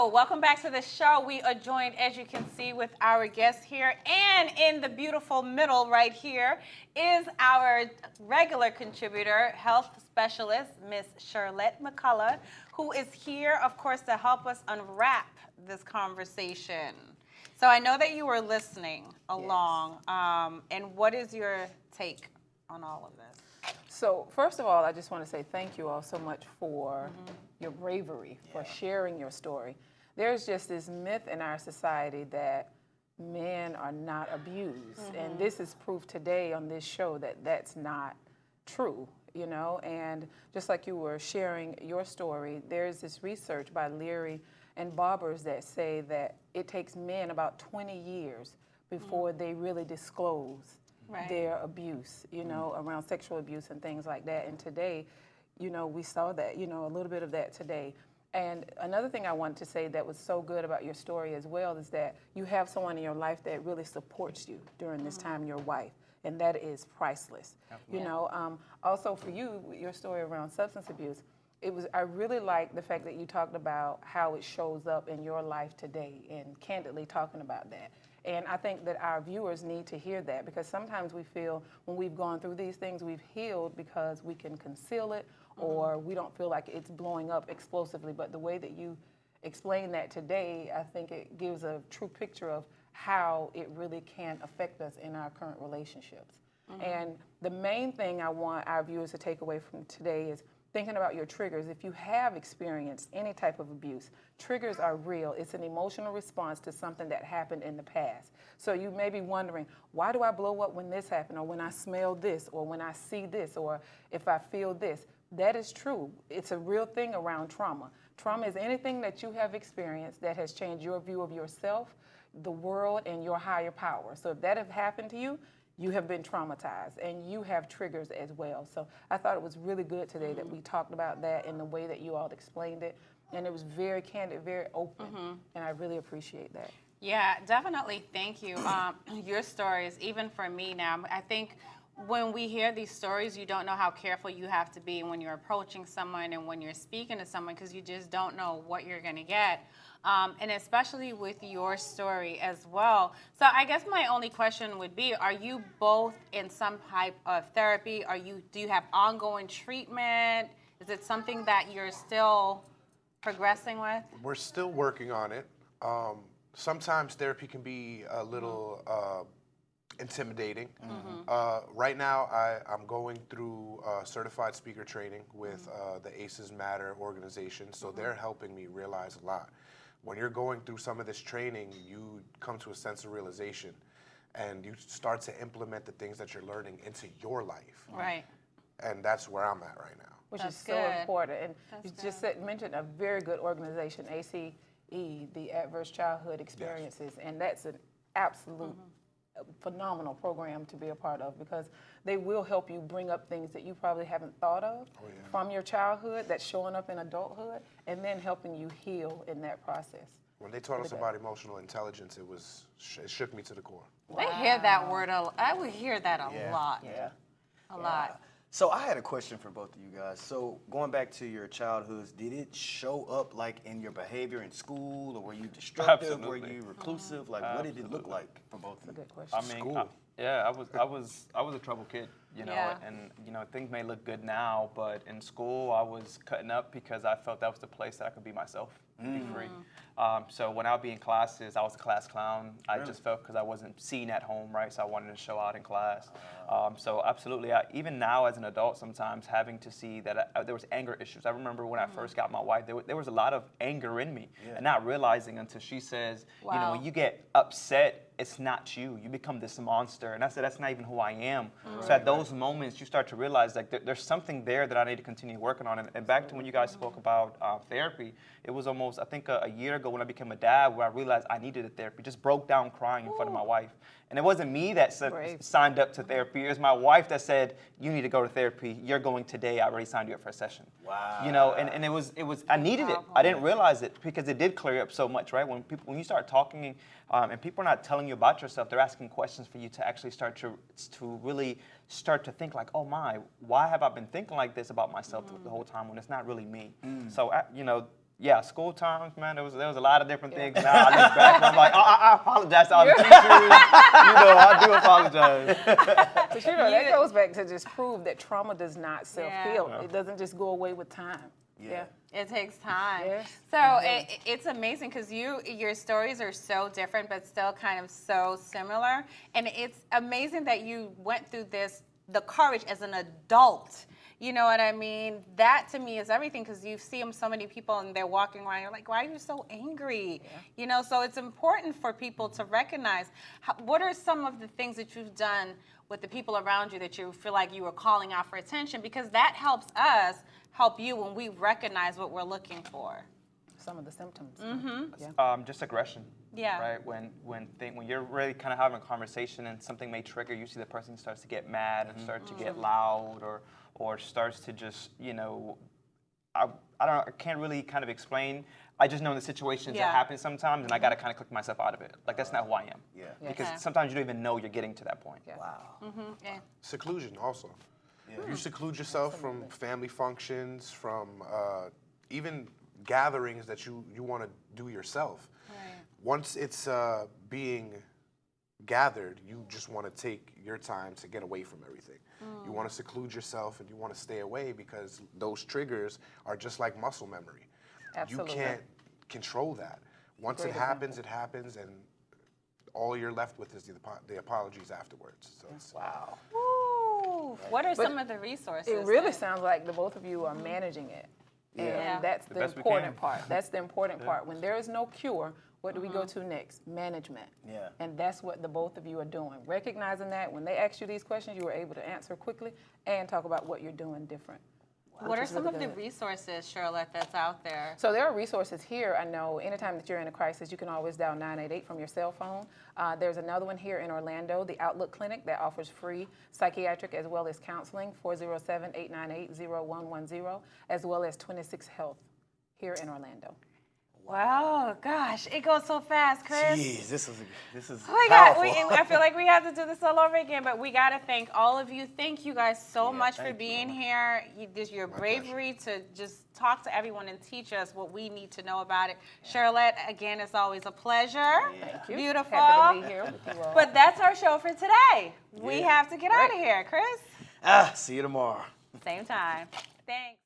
So, welcome back to the show. We are joined, as you can see, with our guest here. And in the beautiful middle right here is our regular contributor, health specialist, Miss Shirlette McCullough, who is here, of course, to help us unwrap this conversation. So, I know that you were listening along. Yes. And what is your take on all of this? So, first of all, I just want to say thank you all so much for your bravery, for sharing your story. There's just this myth in our society that men are not abused. And this is proof today on this show that that's not true, you know. And just like you were sharing your story, there's this research by Leary and Bobbers that say that it takes men about 20 years before they really disclose their abuse, you know, around sexual abuse and things like that. And today, you know, we saw that, you know, a little bit of that today. And another thing I wanted to say that was so good about your story as well is that you have someone in your life that really supports you during this time, your wife, and that is priceless. You know, also for you, your story around substance abuse, I really like the fact that you talked about how it shows up in your life today and candidly talking about that. And I think that our viewers need to hear that because sometimes we feel when we've gone through these things, we've healed because we can conceal it or we don't feel like it's blowing up explosively. But the way that you explain that today, I think it gives a true picture of how it really can affect us in our current relationships. And the main thing I want our viewers to take away from today is thinking about your triggers. If you have experienced any type of abuse, triggers are real. It's an emotional response to something that happened in the past. So you may be wondering, why do I blow up when this happened, or when I smell this, or when I see this, or if I feel this? That is true. It's a real thing around trauma. Trauma is anything that you have experienced that has changed your view of yourself, the world, and your higher power. So if that has happened to you, you have been traumatized and you have triggers as well. So I thought it was really good today that we talked about that in the way that you all explained it. And it was very candid, very open. And I really appreciate that. Yeah, definitely. Thank you. Your stories, even for me now, I think when we hear these stories, you don't know how careful you have to be when you're approaching someone and when you're speaking to someone because you just don't know what you're going to get. And especially with your story as well. So I guess my only question would be, are you both in some type of therapy? Do you have ongoing treatment? Is it something that you're still progressing with? We're still working on it. Sometimes therapy can be a little intimidating. Right now, I'm going through certified speaker training with the ACEs Matter organization, so they're helping me realize a lot. When you're going through some of this training, you come to a sense of realization and you start to implement the things that you're learning into your life. Right. And that's where I'm at right now. Which That's is so good. important. And That's you good. just mentioned a very good organization, ACE, the Adverse Childhood Experiences. And that's an absolute phenomenal program to be a part of because they will help you bring up things that you probably haven't thought of from your childhood that's showing up in adulthood and then helping you heal in that process. When they taught us about emotional intelligence, it shook me to the core. I hear that word I would hear that a lot. Yeah. A lot. So I had a question for both of you guys. So going back to your childhoods, did it show up like in your behavior in school, or were you destructive? Absolutely. Were you reclusive? Like what did it look like for both of you? Good question. I mean, I was a trouble kid, you know, Yeah. and you know things may look good now, but in school I was cutting up because I felt that was the place that I could be myself, be free. So when I would be in classes, I was a class clown. I just felt because I wasn't seen at home, right? So I wanted to show out in class. So absolutely, even now as an adult, sometimes having to see that there was anger issues. I remember when I first got my wife, there was a lot of anger in me, and not realizing until she says, you know, when you get upset, it's not you. You become this monster. And I said, that's not even who I am. So at those moments, you start to realize like there's something there that I need to continue working on. And back to when you guys spoke about therapy, it was almost, I think, a year ago when I became a dad where I realized I needed a therapy. Just broke down crying in front of my wife. And it wasn't me that signed up to therapy. It was my wife that said, you need to go to therapy. You're going today. I already signed you up for a session. Wow. You know, and it was I needed it. I didn't realize it because it did clear up so much, right? When you start talking and people are not telling you about yourself, they're asking questions for you to actually start to really start to think like, oh my, why have I been thinking like this about myself the whole time when it's not really me? So, you know, Yeah, school times, man. There was a lot of different things. Now I look back and I'm like, I apologize to all the teachers. I do apologize. But that goes back to just prove that trauma does not self-heal. Yeah. It doesn't just go away with time. Yeah. It takes time. Yes. So it's amazing because your stories are so different, but still kind of so similar. And it's amazing that you went through the courage as an adult. You know what I mean? That to me is everything because you see so many people and they're walking around. You're like, why are you so angry? Yeah. You know, so it's important for people to recognize what are some of the things that you've done with the people around you that you feel like you were calling out for attention, because that helps us help you when we recognize what we're looking for. Some of the symptoms. Just aggression. Yeah. Right. When you're really kind of having a conversation and something may trigger, you see the person starts to get mad and start to get loud or starts to just, I can't really kind of explain. I just know in the situations that happen sometimes, and I got to kind of click myself out of it. Like, that's not who I am. Yeah. Because sometimes you don't even know you're getting to that point. Yeah. Wow. Yeah. Seclusion also. You seclude yourself from family functions, from even gatherings that you want to do yourself. Right. Once it's being gathered, you just want to take your time to get away from everything. You want to seclude yourself and you want to stay away because those triggers are just like muscle memory. Absolutely. You can't control that. Once it happens, and all you're left with is the apologies afterwards. So it's, Wow. Ooh, what are some of the resources? It really sounds like the both of you are managing it. And Yeah. that's the best we important can. part. That's the important part. When there is no cure, what do we go to next? Management. Yeah. And that's what the both of you are doing. Recognizing that when they asked you these questions, you were able to answer quickly and talk about what you're doing different. What are is some really of the good. resources, Charlotte, that's out there? So there are resources here. I know anytime that you're in a crisis, you can always dial 988 from your cell phone. There's another one here in Orlando, the Outlook Clinic, that offers free psychiatric as well as counseling, 407-898-0110, as well as 26 Health here in Orlando. Wow, gosh, it goes so fast, Chris. Jeez, this is I powerful. feel like we have to do this all over again, but we got to thank all of you. Thank you guys so much for thank you, being Mama. here. Your bravery to just talk to everyone and teach us what we need to know about it. Charlotte, again, it's always a pleasure. Thank you. Beautiful. Happy to be here with you all. But that's our show for today. We Yeah. have to get out of here, Chris. See you tomorrow. Same time. Thanks.